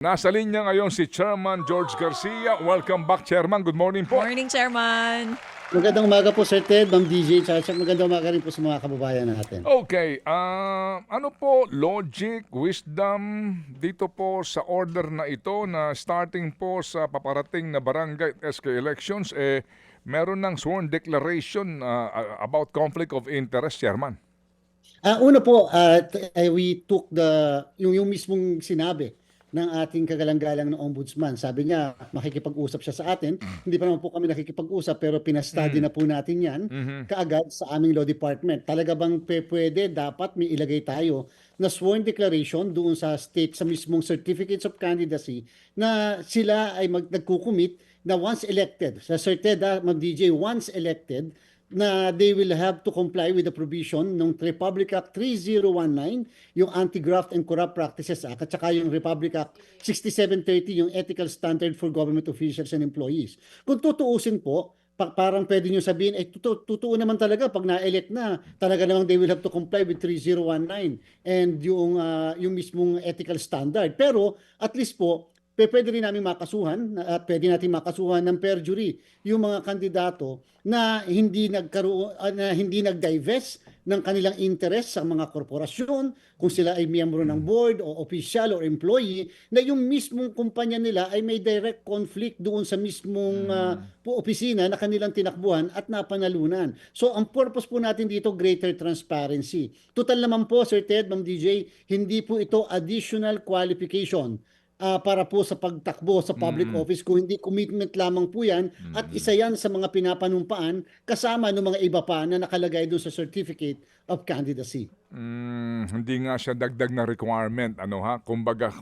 Nasa linya ngayon si Chairman George Garcia. Welcome back, Chairman. Good morning po. Morning, Chairman. Magandang umaga po, Sir Ted, Ma'am DJ, tsaka magandang umaga rin po sa mga kababayan natin. Okay, ano po logic, wisdom dito po sa order na ito na starting po sa paparating na barangay at SK elections, meron ng sworn declaration about conflict of interest, Chairman. Una po, we took yung mismong sinabi ng ating kagalang-galang na ombudsman. Sabi niya, makikipag-usap siya sa atin. Hindi pa naman po kami nakikipag-usap pero pinastudy na po natin yan kaagad sa aming law department. Talaga bang pwede, dapat may ilagay tayo na sworn declaration doon sa state, sa mismong certificates of candidacy na sila ay nagkukumit na once elected, sa Sir Ted, Ma'am DJ, once elected, na they will have to comply with the provision ng Republic Act 3019, yung Anti-Graft and Corrupt Practices Act, at saka yung Republic Act 6730, yung Ethical Standard for Government Officials and Employees. Kung tutuusin po, parang pwede nyo sabihin, totoo naman talaga pag na-elect na, talaga namang they will have to comply with 3019 and yung mismong ethical standard. Pero at least po, pwede rin namin makasuhan at pwede natin makasuhan ng perjury yung mga kandidato na hindi nag-divest ng kanilang interest sa mga korporasyon, kung sila ay miyembro ng board o official or employee, na yung mismong kumpanya nila ay may direct conflict doon sa mismong opisina na kanilang tinakbuhan at napanalunan. So ang purpose po natin dito, greater transparency. Total naman po, Sir Ted, Ma'am DJ, hindi po ito additional qualification para po sa pagtakbo sa public office, kung hindi commitment lamang po yan at isa yan sa mga pinapanumpaan kasama ng mga iba pa na nakalagay doon sa certificate of candidacy. Hindi nga siya dagdag na requirement, kumbaga,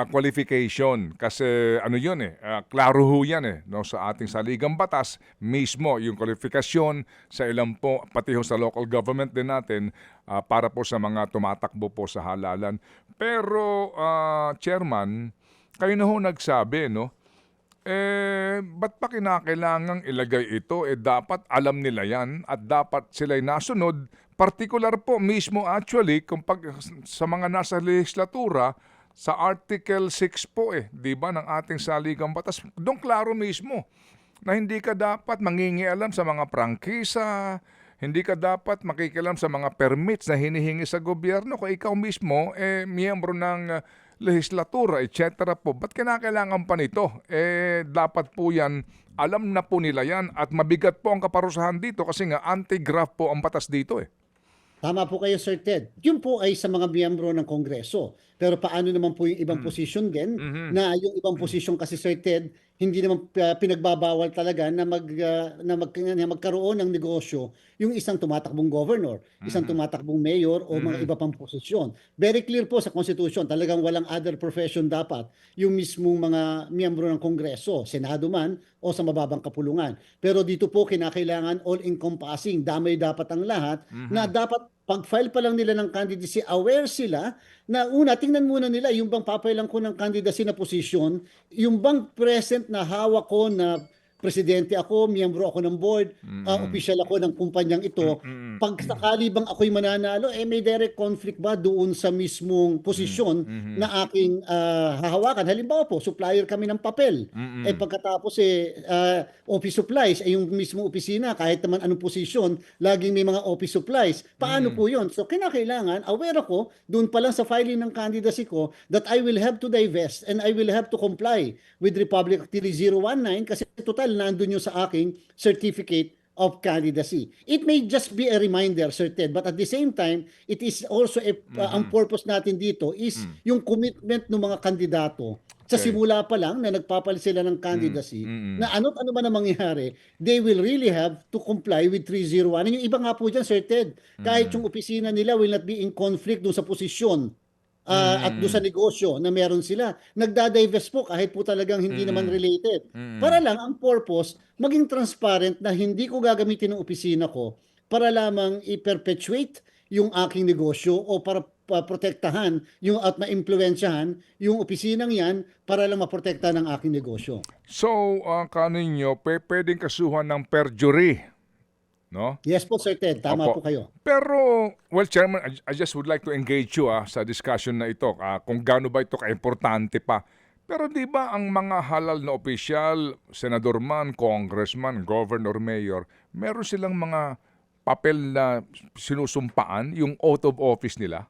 qualification, kasi yun klaro ho yan no, sa ating saligang batas mismo, yung qualification sa ilang po, pati ho sa local government din natin, para po sa mga tumatakbo po sa halalan. Pero, Chairman, kayo na ho nagsabi, no? Ba't pa kinakailangang ilagay ito? Dapat alam nila yan at dapat sila'y nasunod. Particular po mismo actually, kung sa mga nasa legislatura, sa Article 6 po di ba, ng ating saligang batas, doon klaro mismo na hindi ka dapat mangingialam sa mga prangkisa, hindi ka dapat makikialam sa mga permits na hinihingi sa gobyerno kung ikaw mismo miyembro ng legislatura, etc. po. Ba't kinakailangan pa nito? Dapat po yan, alam na po nila yan at mabigat po ang kaparusahan dito kasi nga anti-graft po ang batas dito Tama po kayo, Sir Ted. Yun po ay sa mga miyembro ng Kongreso. Pero paano naman po yung ibang posisyon din, na yung ibang posisyon kasi, Sir Ted, hindi naman pinagbabawal talaga na magkaroon ng negosyo yung isang tumatakbong governor, isang tumatakbong mayor o mga iba pang posisyon. Very clear po sa Constitution, talagang walang other profession dapat yung mismong mga miyembro ng Kongreso, Senado man o sa mababang kapulungan. Pero dito po kinakailangan all-encompassing, damay dapat ang lahat, na dapat pag-file pa lang nila ng candidacy, aware sila na una, tingnan muna nila yung bang papailan ko ng candidacy na posisyon, yung bang present na hawak ko na presidente ako, miyembro ako ng board, official ako ng kumpanyang ito, pag sakali bang ako'y mananalo, may direct conflict ba doon sa mismong posisyon na aking hahawakan? Halimbawa po, supplier kami ng papel. Pagkatapos office supplies, yung mismong opisina, kahit naman anong posisyon, laging may mga office supplies. Paano po yun? So kinakailangan, aware ako, doon pa lang sa filing ng candidacy ko, that I will have to divest and I will have to comply with Republic Act 3019 kasi total nandun yung sa aking certificate of candidacy. It may just be a reminder, Sir Ted, but at the same time, it is also ang purpose natin dito is yung commitment ng mga kandidato sa simula pa lang na nagpapalit sila ng candidacy na ano man ang mangyari, they will really have to comply with 301. And yung iba nga po dyan, Sir Ted, kahit yung opisina nila will not be in conflict doon sa posisyon at doon sa negosyo na meron sila. Nagda-divest po kahit po talagang hindi naman related. Para lang ang purpose, maging transparent na hindi ko gagamitin ng opisina ko para lamang i-perpetuate yung aking negosyo o para protektahan yung at ma-impluwensyahan yung opisinang yan para lang maprotektahan ang aking negosyo. So, kaninyo, pwedeng kasuhan ng perjury, no? Yes po, Sir Ted. Tama Opo. po kayo. Pero, well, Chairman, I just would like to engage you sa discussion na ito. Kung gaano ba ito ka-importante pa Pero di ba ang mga halal na opisyal, senador man, congressman, governor, mayor, meron silang mga papel na sinusumpaan, yung oath of office nila?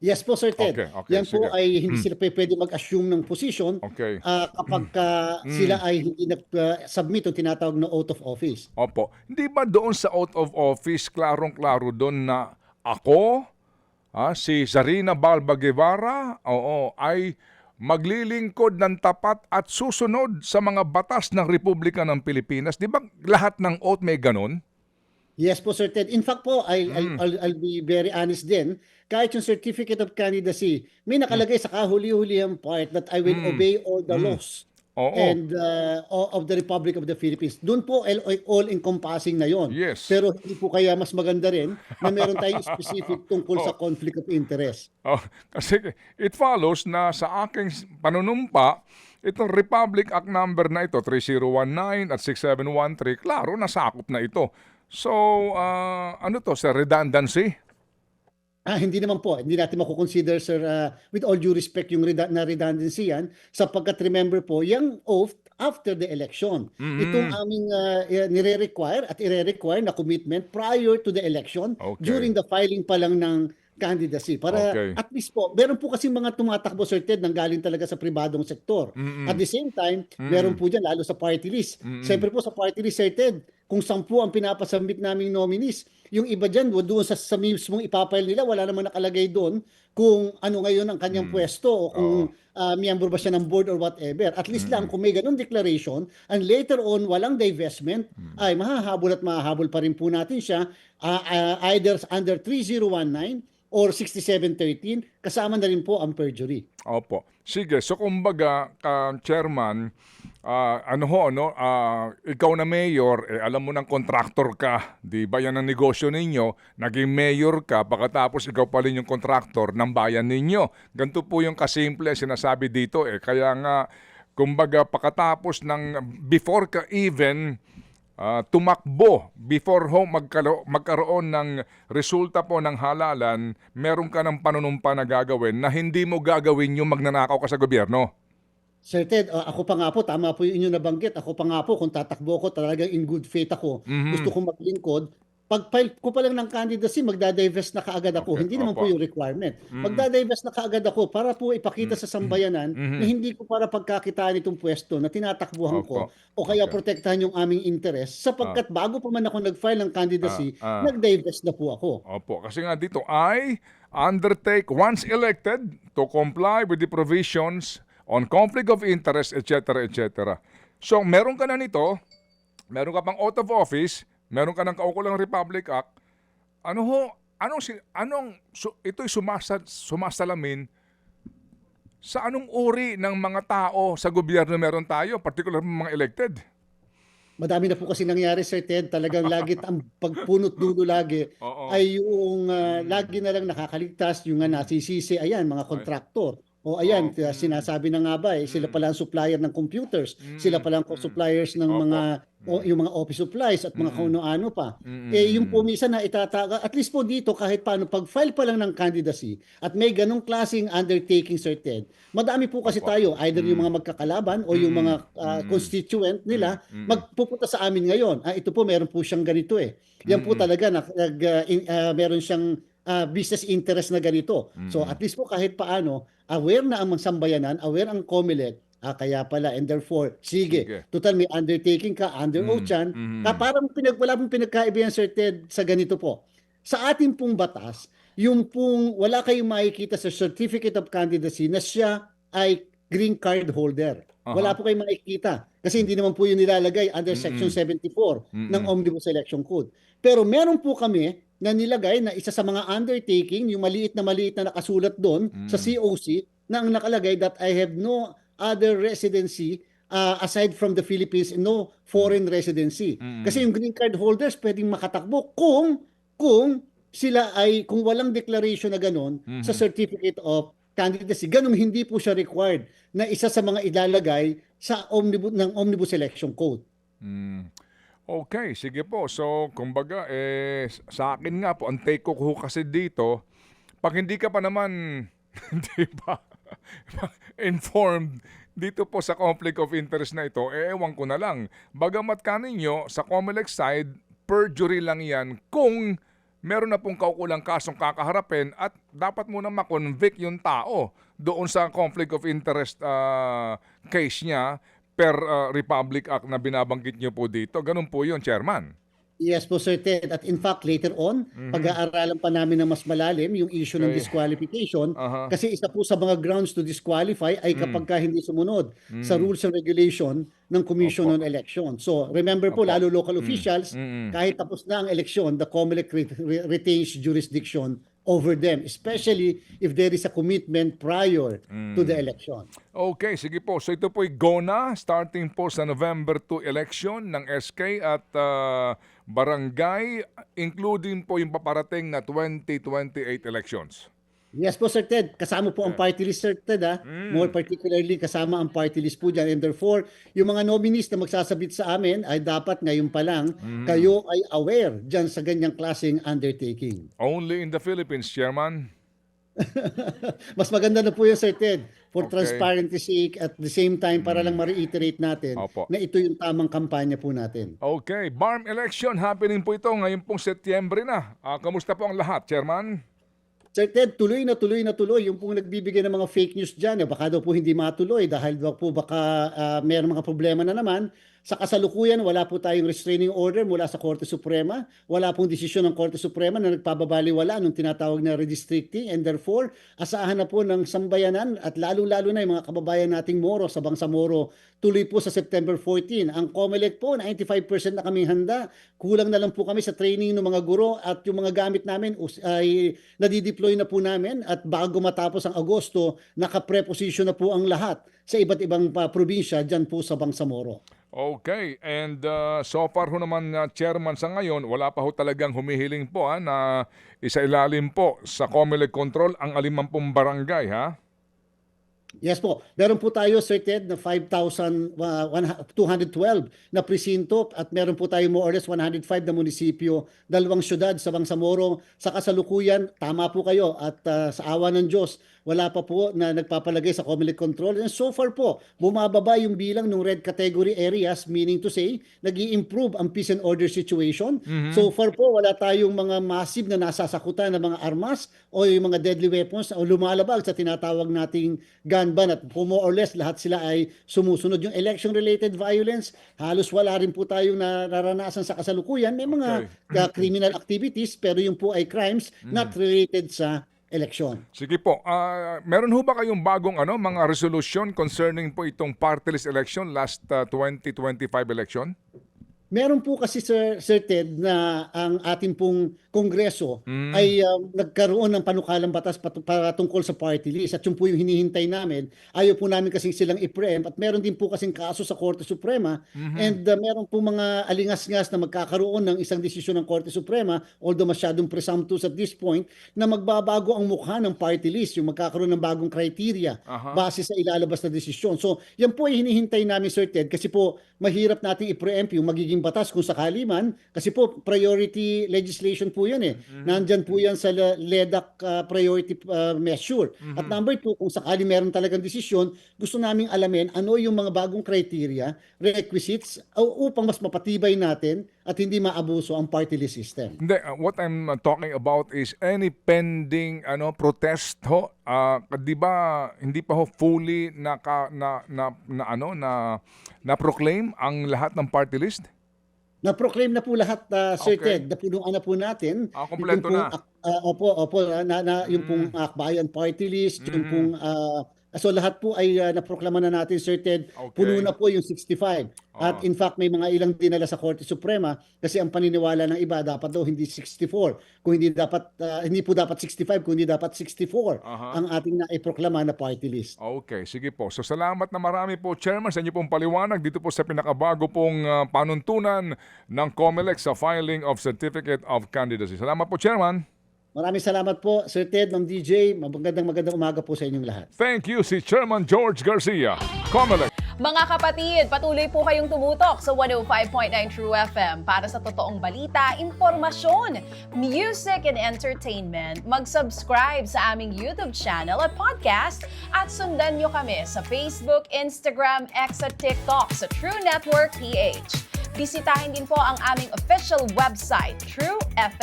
Yes po, Sir Ted. Okay, okay, Yan po sige. ay hindi sila pwede mag-assume ng position Okay. kapag sila ay hindi nag-submit o tinatawag na oath of office. Opo. Hindi ba doon sa oath of office, klarong-klaro doon na ako, si Zarina Balba Guevara, oo, ay maglilingkod ng tapat at susunod sa mga batas ng Republika ng Pilipinas. Di ba lahat ng oath may ganun? Yes po, Sir Ted. In fact po, I'll be very honest din. Kahit yung Certificate of Candidacy, may nakalagay sa kahuli-hulihang part that I will obey all the laws Oo. and of the Republic of the Philippines. Doon po all-encompassing na yon. Yes. Pero hindi po kaya mas maganda rin na meron tayong specific tungkol sa conflict of interest. Oh, kasi it follows na sa aking panunumpa, itong Republic Act number na ito, 3019 at 6713, klaro, nasakop na ito. So, ano to, sa redundancy? Hindi naman po. Hindi natin makukonsider, sir, with all due respect, yung redundancy yan, sapagkat remember po, yung oath after the election. Itong aming nire-require at ire-require na commitment prior to the election, Okay. during the filing pa lang ng candidacy. Para Okay. at least po, meron po kasi mga tumatakbo, Sir Ted, nang galing talaga sa pribadong sektor. At the same time, meron po dyan, lalo sa party list. Siyempre po sa party list, Sir Ted, kung 10 ang pinapasubmit naming nominees, yung iba dyan, doon sa mismong ipapile nila, wala namang nakalagay doon kung ano ngayon ang kanyang pwesto o kung miyembro ba siya ng board or whatever. At least lang kung may ganun declaration and later on walang divestment, ay mahahabol at mahahabol pa rin po natin siya either under 3019 or 6713, kasama na rin po ang perjury. Opo. Sige, so kumbaga, Chairman, ikaw na mayor, alam mo ng contractor ka, di ba yan ang negosyo ninyo, naging mayor ka, pagkatapos ikaw pa rin yung contractor ng bayan ninyo. Ganito po yung kasimple sinasabi dito kaya nga, kumbaga, pagkatapos ng, before ka even, tumakbo before magkaroon ng resulta po ng halalan, meron ka ng panunumpa na gagawin na hindi mo gagawin yung magnanakaw ka sa gobyerno. Sir Ted, ako pa nga po, tama po yung inyo nabanggit. Ako pa nga po, kung tatakbo ko, talagang in good faith ako. Gusto kong maglingkod. Pag-file ko pa lang ng candidacy, magdadivest na kaagad ako. Okay, Hindi naman opo. po yung requirement. Magdadivest na kaagad ako para po ipakita sa sambayanan na hindi ko para pagkakitaan itong pwesto na tinatakbuhan ko Opo. o kaya Okay. protektahan yung aming interest sapagkat bago pa man ako nag-file ng candidacy, nag-divest na po ako. Opo, kasi nga dito, I undertake once elected to comply with the provisions on conflict of interest, etc., etc. So, meron ka na nito, meron ka pang oath of office, meron ka ng Kaukulang Republic Act, ito'y sumasalamin sa anong uri ng mga tao sa gobyerno meron tayo, particular mga elected? Madami na po kasi nangyari, Sir Ted. Talagang lagi ang pagpunot dulo lagi Oo. ay yung lagi na lang nakakaligtas, yung nasisisi, ayan, mga kontraktor. O ayan, sinasabi na nga ba, sila pala ang supplier ng computers, sila pala ang suppliers ng mga yung mga office supplies at mga kung ano pa. Yung po minsan na itataga, at least po dito kahit paano, pag-file pa lang ng candidacy at may ganong klaseng undertaking, Sir Ted, madami po kasi tayo, either yung mga magkakalaban o yung mga constituent nila, magpupunta sa amin ngayon. Ito po, meron po siyang ganito Yan po talaga, meron siyang business interest na ganito. So at least po kahit paano, aware na ang sambayanan, aware ang COMELEC, kaya pala, and therefore, sige, total may undertaking ka, under oath yan, parang wala pong pinagkaiba yan, Sir Ted, sa ganito po. Sa ating pong batas, yung pong wala kayong makikita sa Certificate of Candidacy na siya ay green card holder. Wala po kayong makikita. Kasi hindi naman po yun nilalagay under Section 74 ng Omnibus Election Code. Pero meron po kami na nilagay na isa sa mga undertaking, yung maliit na nakasulat doon sa COC, na ang nakalagay that I have no other residency aside from the Philippines, no foreign residency. Kasi yung green card holders pwedeng makatakbo kung sila ay, kung walang declaration na gano'n sa Certificate of Candidacy, ganun hindi po siya required na isa sa mga ilalagay sa Omnibus Election Code. Okay, sige po. So, kumbaga, sa akin nga po, ang take ko kasi dito, pag hindi ka pa naman, di ba, informed dito po sa conflict of interest na ito, ewan ko na lang. Bagamat kaninyo, sa COMELEC side, perjury lang yan kung meron na pong kaukulang kasong kakaharapin at dapat muna makonvict yung tao doon sa conflict of interest case niya per Republic Act na binabanggit niyo po dito. Ganun po yun, Chairman. Yes po, Sir Ted. At in fact, later on, pag-aaralan pa namin ng mas malalim yung issue ng Okay. disqualification. Aha. Kasi isa po sa mga grounds to disqualify ay kapag ka hindi sumunod sa rules and regulation ng Commission Opo. on Election. So remember po, Opo. lalo local officials, kahit tapos na ang eleksyon, the COMELEC retains jurisdiction over them, especially if there is a commitment prior to the election. Okay, sige po. So ito po'y GONA, starting po sa November 2 election ng SK at barangay, including po yung paparating na 2028 elections. Yes po, Sir Ted. Kasama po ang party list, Sir Ted. More particularly, kasama ang party list po dyan. And therefore, yung mga nominees na magsasabit sa amin ay dapat ngayon pa lang kayo ay aware dyan sa ganyang klaseng undertaking. Only in the Philippines, Chairman. Mas maganda na po yun, Sir Ted, for Okay. transparency sake at the same time para lang ma-reiterate natin Opo. na ito yung tamang kampanya po natin. Okay, BARM election happening po ito ngayon pong Setyembre na. Kamusta po ang lahat, Chairman? Sir Ted, tuloy na tuloy na tuloy. Yung pong nagbibigay ng mga fake news dyan, baka daw po hindi matuloy dahil daw po baka mayroong mga problema na naman. Sa kasalukuyan, wala po tayong restraining order mula sa Korte Suprema. Wala pong desisyon ng Korte Suprema na nagpababaliwala nung tinatawag na redistricting and therefore, asahan na po ng sambayanan at lalo-lalo na yung mga kababayan nating Moro sa Bangsamoro tuloy po sa September 14. Ang COMELEC po, 95% na kaming handa. Kulang na lang po kami sa training ng mga guro at yung mga gamit namin ay nadideploy na po namin at bago matapos ang Agosto, naka-preposition na po ang lahat sa iba't ibang probinsya dyan po sa Bangsamoro. Okay, and so far ho naman, Chairman, sa ngayon, wala pa ho talagang humihiling po na isailalim po sa COMELEC control ang 50 barangay, ha? Yes po. Meron po tayo, Sir Ted, na 5,212 na presinto at meron po tayo more or less 105 na munisipyo, 2 syudad sa Bangsamoro. Sa kasalukuyan, tama po kayo at sa awa ng Diyos, wala pa po na nagpapalagay sa COMELEC control. And so far po, bumababa yung bilang ng red category areas, meaning to say, nag-i-improve ang peace and order situation. So far po, wala tayong mga massive na nasasakutan ng mga armas o yung mga deadly weapons o lumalabag sa tinatawag nating gun ban at more or less lahat sila ay sumusunod. Yung election-related violence, halos wala rin po tayong nararanasan sa kasalukuyan. May mga criminal activities pero yung po ay crimes not related sa eleksyon. Sige po. Meron ho ba kayong bagong mga resolution concerning po itong party list election last 2025 election? Meron po kasi Sir Ted na ang ating pong Kongreso ay nagkaroon ng panukalang batas patungkol sa party list at yun po yung hinihintay namin. Ayaw po namin kasing silang i-preempt at meron din po kasing kaso sa Korte Suprema and meron po mga alingas-ngas na magkakaroon ng isang desisyon ng Korte Suprema although masyadong presumptuous at this point na magbabago ang mukha ng party list, yung magkakaroon ng bagong criteria base sa ilalabas na desisyon. So yan po ay hinihintay namin Sir Ted kasi po mahirap nating i-preempt yung magiging batas kung sakali man kasi po priority legislation po yan eh. Nandyan po yan sa LEDAC priority measure. At number 2, kung sakali meron talagang desisyon, gusto naming alamin ano yung mga bagong criteria, requisites upang mas mapatibay natin at hindi maabuso ang party list system. Hindi, what I'm talking about is any pending protest ho. Di ba hindi pa ho fully na proclaim ang lahat ng party list? Na-proclaim na po lahat, Sir Okay. Ted. Napunuan na po natin. Kompleto Yung pong, na. opo, yung pong Akbayan Party List, yung pong, so lahat po ay naproklama na natin, Sir Ted. Okay. Puno na po yung 65. At in fact, may mga ilang dinala sa Korte Suprema kasi ang paniniwala ng iba dapat daw hindi 64. Kung hindi dapat, hindi po dapat 65, kung hindi dapat 64 ang ating naiproklama na party list. Okay, sige po. So salamat na marami po, Chairman, sa inyo pong paliwanag dito po sa pinakabago pong panuntunan ng COMELEC sa filing of Certificate of Candidacy. Salamat po, Chairman. Maraming salamat po, Sir Ted, Ma'am DJ. Magandang umaga po sa inyong lahat. Thank you, si Chairman George Garcia, COMELEC. Mga kapatid, patuloy po kayong tumutok sa 105.9 True FM para sa totoong balita, impormasyon, music and entertainment. Mag-subscribe sa aming YouTube channel at podcast at sundan nyo kami sa Facebook, Instagram, X at TikTok sa True Network PH. Bisitahin din po ang aming official website, truefm.ph.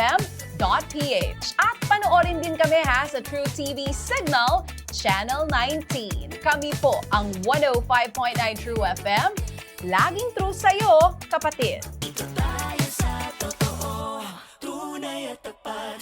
At panoorin din kami sa True TV Signal, Channel 19. Kami po ang 105.9 True FM. Laging true sa'yo, kapatid.